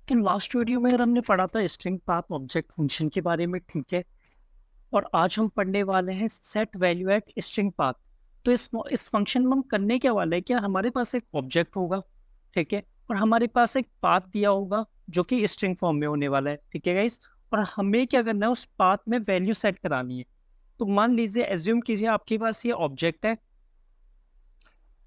तो last video में हमने पढ़ा था स्ट्रिंग पाथ ऑब्जेक्ट फंक्शन के बारे में, ठीक है। और आज हम पढ़ने वाले हैं set value at string path. तो इस फंक्शन में हम करने क्या वाले हैं, क्या हमारे पास एक ऑब्जेक्ट होगा, ठीक है, और हमारे पास एक पाथ दिया होगा जो कि स्ट्रिंग फॉर्म में होने वाला है, ठीक है गाइस। और हमें क्या करना है, उस पाथ में वैल्यू सेट करानी है। तो मान लीजिए, एज्यूम कीजिए आपके पास ये ऑब्जेक्ट है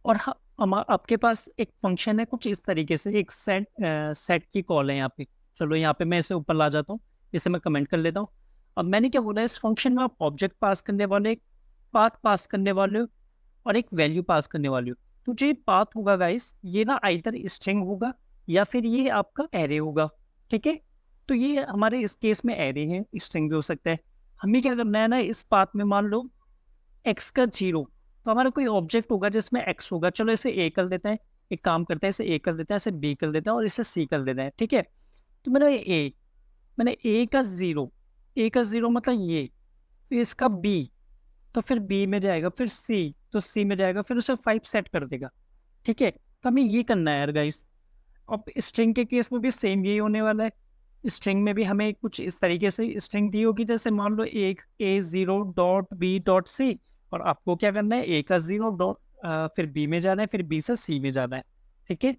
और आपके पास एक फंक्शन है कुछ इस तरीके से, एक सेट की कॉल है यहाँ पे। चलो यहाँ पे मैं इसे ऊपर ला जाता हूँ, इसे मैं कमेंट कर लेता हूँ। अब मैंने क्या बोला, इस फंक्शन में आप ऑब्जेक्ट पास करने वाले, एक पाथ पास करने वाले हो और एक वैल्यू पास करने वाले हो। तो जो ये पाथ होगा गाइस, ये ना आइदर स्ट्रिंग होगा या फिर ये आपका एरे होगा, ठीक है। तो ये हमारे इस केस में एरे है, स्ट्रिंग भी हो सकता है। हमें क्या करना है ना, इस पाथ में मान लो एक्स का जीरो, तो हमारा कोई ऑब्जेक्ट होगा जिसमें एक्स होगा। चलो इसे ए कर देते हैं, एक काम करते हैं, इसे ए कर देते हैं, इसे बी कर देते हैं और इसे सी कर देते हैं, ठीक है। तो मैंने ए का जीरो मतलब ये, फिर इसका बी, तो फिर बी में जाएगा, फिर सी, तो सी में जाएगा, फिर उसे फाइव सेट कर देगा, ठीक है। तो हमें ये करना है यार गाइस। अब स्ट्रिंग के केस में भी सेम यही होने वाला है। स्ट्रिंग में भी हमें कुछ इस तरीके से स्ट्रिंग दी होगी, जैसे मान लो एक A zero dot B dot C, और आपको क्या करना है, ए का जीरो डॉट फिर बी में जाना है, फिर बी से सी में जाना है, ठीक है।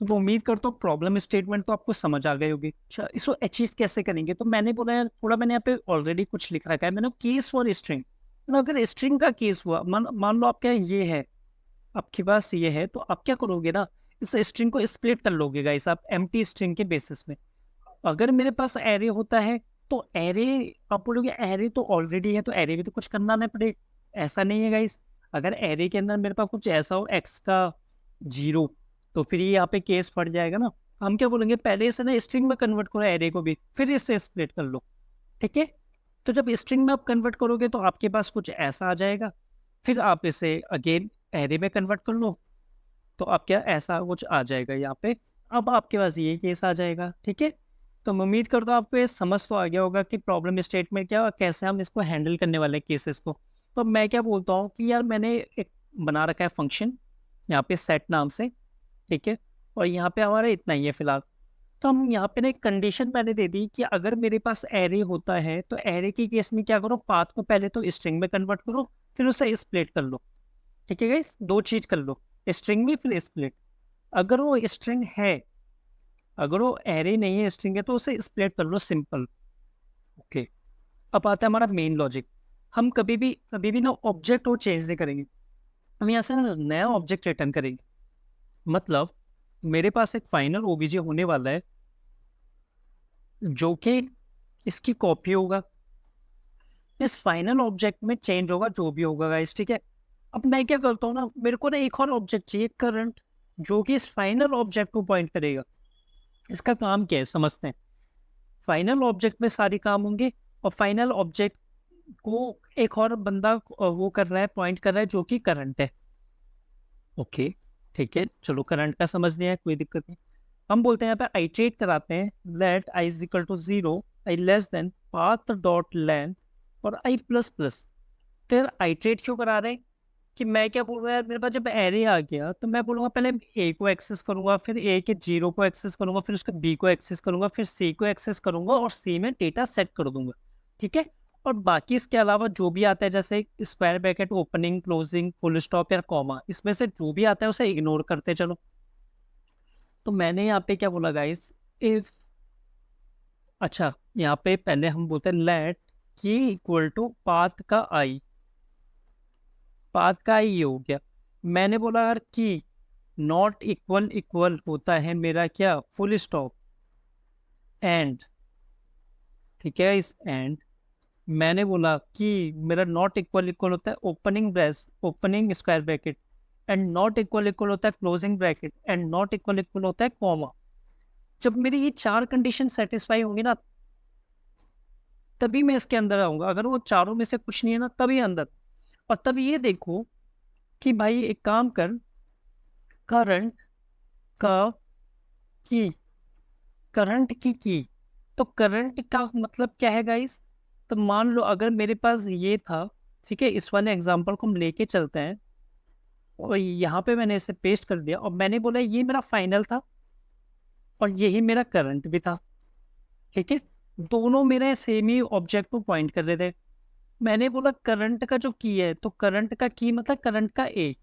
तो वो उम्मीद करता हूँ प्रॉब्लम स्टेटमेंट तो आपको समझ आ गई होगी। अच्छा, इसको अचीव कैसे करेंगे, तो मैंने बोला यार थोड़ा, मैंने यहाँ पे ऑलरेडी कुछ लिख रखा है, मैंने केस फॉर स्ट्रिंग। अगर स्ट्रिंग का केस हुआ, मान लो आपके यहाँ ये है, आपके पास ये है, तो आप क्या करोगे ना, इस स्ट्रिंग को स्प्लिट कर लोगे गाइस आप एम्प्टी स्ट्रिंग के बेसिस में। अगर मेरे पास एरे होता है तो एरे, आप बोलोगे एरे तो ऑलरेडी है तो एरे भी तो कुछ करना ना पड़े। ऐसा नहीं है गाइस। अगर एरे के अंदर मेरे पास कुछ ऐसा हो एक्स का जीरो, तो फिर ये यहाँ पे केस पड़ जाएगा ना। हम क्या बोलेंगे, पहले इसे ना स्ट्रिंग में कन्वर्ट करो एरे को भी, फिर इससे स्प्लिट कर लो, ठीक है। तो जब स्ट्रिंग में आप कन्वर्ट करोगे तो आपके पास कुछ ऐसा आ जाएगा, फिर आप इसे अगेन एरे में कन्वर्ट कर लो, तो आप क्या ऐसा कुछ आ जाएगा यहाँ पे। अब आपके पास ये केस आ जाएगा, ठीक है। तो मैं उम्मीद करता हूँ आपको ये समझ तो आ गया होगा कि प्रॉब्लम स्टेटमेंट क्या और कैसे हम इसको हैंडल करने वाले केसेस को। तो मैं क्या बोलता हूँ कि यार मैंने एक बना रखा है फंक्शन यहाँ पे सेट नाम से, ठीक है। और यहाँ पे हमारा इतना ही है फिलहाल। तो हम यहाँ पे ना एक कंडीशन मैंने दे दी कि अगर मेरे पास एरे होता है तो एरे के केस में क्या करो, पाथ को पहले तो स्ट्रिंग में कन्वर्ट करो, फिर उसे स्प्लिट कर लो, ठीक है गाइस, दो चीज कर लो, स्ट्रिंग भी फिर स्प्लिट। अगर वो स्ट्रिंग है, अगर वो एरे नहीं है स्ट्रिंग है, तो उसे स्प्लिट कर लो, सिंपल। ओके। अब आता है हमारा मेन लॉजिक। हम कभी भी ना ऑब्जेक्ट वो चेंज नहीं करेंगे, हम यहाँ से ना नया ऑब्जेक्ट रिटर्न करेंगे। मतलब मेरे पास एक फाइनल ओबीजे होने वाला है जो कि इसकी कॉपी होगा, इस फाइनल ऑब्जेक्ट में चेंज होगा जो भी होगा गाइस, ठीक है। अब मैं क्या करता हूँ ना, मेरे को ना एक और ऑब्जेक्ट चाहिए करंट, जो कि इस फाइनल ऑब्जेक्ट को पॉइंट करेगा। इसका काम क्या है समझते हैं। फाइनल ऑब्जेक्ट में सारे काम होंगे और फाइनल ऑब्जेक्ट को एक और बंदा वो कर रहा है, पॉइंट कर रहा है, जो कि करंट है। ओके, ठीक है, चलो करंट का समझ लिया है, कोई दिक्कत नहीं। हम बोलते हैं यहाँ पे आइट्रेट कराते हैं, let I is equal to zero, I less than path dot length और आई प्लस प्लस। फिर आइट्रेट क्यों करा रहे हैं, कि मैं क्या बोल रहा है यार, मेरे पास जब एरे आ गया तो मैं बोलूंगा पहले ए को एक्सेस करूंगा, फिर ए के जीरो को एक्सेस करूंगा, फिर उसके बी को एक्सेस करूंगा, फिर सी को एक्सेस करूंगा और सी में डेटा सेट कर दूंगा, ठीक है। और बाकी इसके अलावा जो भी आता है, जैसे square bracket, opening, closing, full stop या कॉमा, इसमें से जो भी आता है उसे इग्नोर करते चलो। तो मैंने यहाँ पे क्या बोला गाइस, इफ, अच्छा, यहाँ पे पहले हम बोलते हैं लेट की इक्वल टू पाथ का आई, पाथ का आई ये हो गया। मैंने बोला यार कि नॉट इक्वल इक्वल होता है मेरा क्या, फुल स्टॉप, एंड, ठीक है इस एंड। मैंने बोला कि मेरा नॉट इक्वल इक्वल होता है opening brace, opening square bracket, and not equal equal होता है closing bracket, and not equal equal होता है कॉमा। जब मेरी ये चार कंडीशन सेटिस्फाई होंगी ना, तभी मैं इसके अंदर आऊंगा। अगर वो चारों में से कुछ नहीं है ना, तभी अंदर। और तभी ये देखो कि भाई एक काम कर, करंट का की, करंट की, तो करंट का मतलब क्या है गाइस। तो मान लो अगर मेरे पास ये था, ठीक है, इस वाले एग्जांपल को हम लेके चलते हैं और यहाँ पे मैंने इसे पेस्ट कर दिया और मैंने बोला ये मेरा फाइनल था, और यही मेरा करंट भी था। ठीक है, दोनों मेरे सेम ही ऑब्जेक्ट को पॉइंट कर रहे थे। मैंने बोला करंट का जो की है, तो करंट का की मतलब करंट का ए,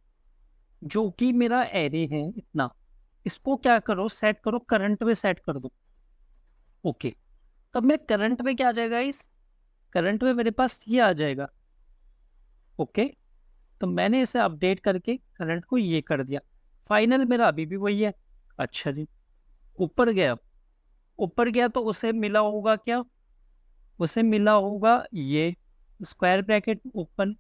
जो कि मेरा एरे है इतना, इसको क्या करो, सेट करो करंट में, सेट कर दो। ओके, तब मैं करंट में क्या आ जाएगा, इस करंट में मेरे पास ये आ जाएगा। ओके, तो मैंने इसे अपडेट करके करंट को ये कर दिया। फाइनल मेरा अभी भी वही है। अच्छा जी, ऊपर गया, ऊपर गया तो उसे मिला होगा क्या, उसे मिला होगा ये स्क्वायर ब्रैकेट ओपन,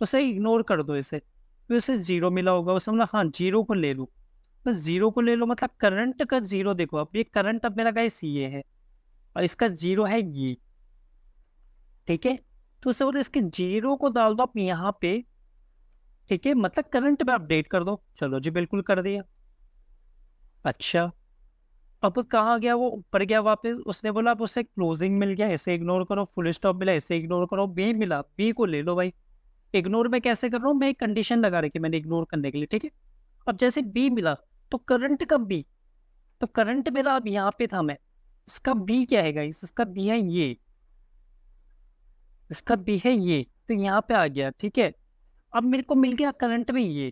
उसे इग्नोर कर दो इसे, तो इसे जीरो मिला होगा। उसे मतलब हाँ जीरो को ले लो, तो जीरो को ले लो मतलब करंट का जीरो। देखो अब ये करंट अब मेरा गाइस ये है, और इसका जीरो है ये। ठीक है, तो उसे बोले इसके जीरो को डाल दो आप यहाँ पे। ठीक है, मतलब करंट में अपडेट कर दो। चलो जी, बिल्कुल कर दिया। अच्छा, अब कहाँ गया वो, ऊपर गया वापस। उसने बोला अब उसे क्लोजिंग मिल गया, ऐसे इग्नोर करो, फुल स्टॉप मिला, ऐसे इग्नोर करो, बी मिला, बी को ले लो भाई। इग्नोर में कैसे कर रहा हूँ मैं, एक कंडीशन लगा रखी मैंने इग्नोर करने के लिए। ठीक है, अब जैसे बी मिला तो करंट का बी, तो करंट मेरा अब यहाँ पे था मैं, इसका बी क्या है गाइस, इसका बी है ये, इसका बी है ये, तो यहाँ पे आ गया। ठीक है, अब मेरे को मिल गया करंट में ये।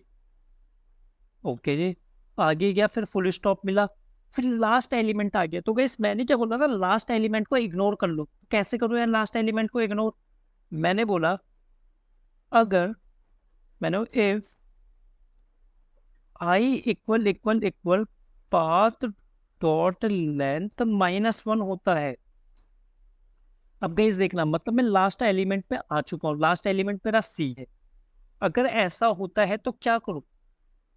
ओके जी, आगे गया, फिर फुल स्टॉप मिला, फिर लास्ट एलिमेंट आ गया। तो गाइस मैंने क्या बोला था, लास्ट एलिमेंट को इग्नोर कर लो। कैसे करूँ यार लास्ट एलिमेंट को इग्नोर, मैंने बोला अगर, मैंने if I equal equal equal path dot length -1 होता है। अब गाइस देखना, मतलब मैं लास्ट एलिमेंट पे आ चुका हूँ, लास्ट एलिमेंट मेरा सी है। अगर ऐसा होता है तो क्या करूँ,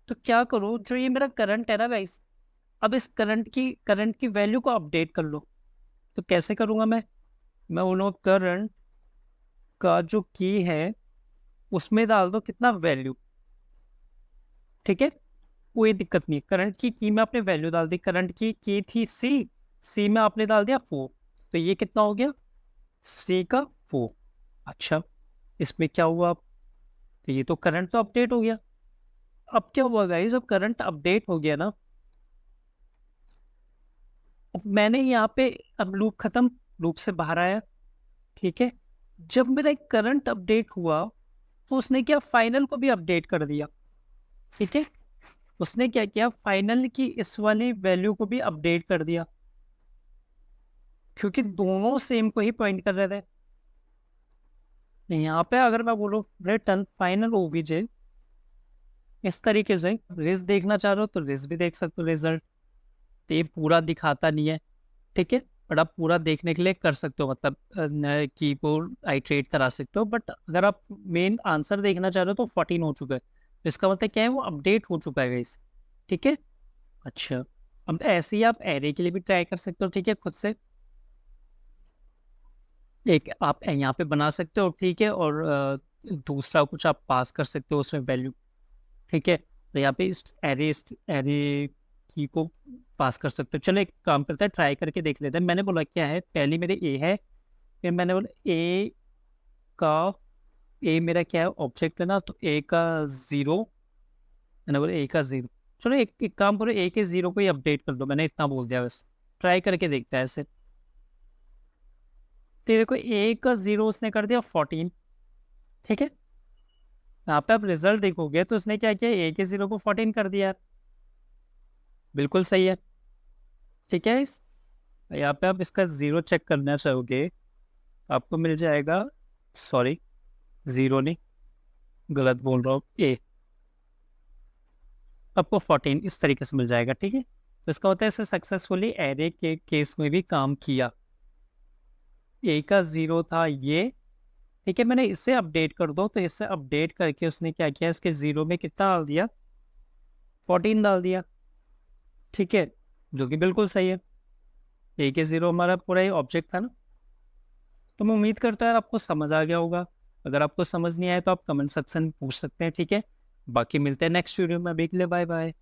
तो क्या करूँ, जो ये मेरा करंट है ना गाइस, अब इस करंट की वैल्यू को अपडेट कर लो। तो कैसे करूँगा मैं बोलूँगा करंट का जो की है उसमें डाल दो कितना, वैल्यू। ठीक है, कोई दिक्कत नहीं, करंट की में आपने वैल्यू डाल दी। करंट की थी सी, सी में आपने डाल दिया 4, तो ये कितना हो गया, सी का 4। अच्छा, इसमें क्या हुआ, तो ये तो करंट तो अपडेट हो गया। अब क्या हुआ गाइस, जब करंट अपडेट हो गया ना, अब मैंने यहाँ पे, अब लूप खत्म, लूप से बाहर आया। ठीक है, जब मेरा एक करंट अपडेट हुआ तो उसने क्या, फाइनल को भी अपडेट कर दिया। ठीक है, उसने क्या किया, फाइनल की इस वाली वैल्यू को भी अपडेट कर दिया, क्योंकि दोनों सेम को ही पॉइंट कर रहे थे। यहाँ पे अगर मैं बोलूँ रिटर्न फाइनल ओबीजे, इस तरीके से रेस देखना चाह रहे हो तो रेस भी देख सकते हो रिजल्ट। तो ये पूरा दिखाता नहीं है। ठीक है, बट आप पूरा देखने के लिए कर सकते हो, मतलब कीबोर्ड आइट्रेट करा सकते हो। बट अगर आप मेन आंसर देखना चाह रहे हो तो 14 हो चुका है, तो इसका मतलब क्या है, वो अपडेट हो चुका है इस। ठीक है, अच्छा, अब ऐसे ही आप एरे के लिए भी ट्राई कर सकते हो। ठीक है, खुद से एक आप यहाँ पे बना सकते हो। ठीक है, और दूसरा कुछ आप पास कर सकते हो उसमें वैल्यू। ठीक है, तो यहाँ पे इस एरे की को पास कर सकते हो। चलो एक काम करते हैं, ट्राई करके देख लेते हैं। मैंने बोला क्या है, पहले मेरे ए है, फिर मैंने बोला ए का, ए मेरा क्या है, ऑब्जेक्ट है ना, तो ए का जीरो, मैंने बोला ए का जीरो। चलो एक काम करो, ए के जीरो को ही अपडेट कर दो, मैंने इतना बोल दिया बस। ट्राई करके देखता है ऐसे। तो देखो ए का जीरो उसने कर दिया 14। ठीक है, यहाँ पे आप रिजल्ट देखोगे तो उसने क्या किया, ए के जीरो को 14 कर दिया। बिल्कुल सही है। ठीक है, इस यहाँ पे आप इसका जीरो चेक करना चाहोगे, आपको मिल जाएगा, सॉरी जीरो नहीं, गलत बोल रहा हूँ, ए, आपको 14 इस तरीके से मिल जाएगा। ठीक है, तो इसका होता है इसे सक्सेसफुली एरे के केस में भी काम किया। ए का जीरो था ये। ठीक है, मैंने इससे अपडेट कर दो, तो इससे अपडेट करके उसने क्या किया, इसके जीरो में कितना डाल दिया, 14 डाल दिया। ठीक है, जो कि बिल्कुल सही है, ए के जीरो हमारा पूरा ही ऑब्जेक्ट था ना। तो मैं उम्मीद करता है आपको समझ आ गया होगा। अगर आपको समझ नहीं आया तो आप कमेंट सेक्शन में पूछ सकते हैं। ठीक है, बाकी मिलते हैं नेक्स्ट वीडियो में, अभी के लिए बाय बाय।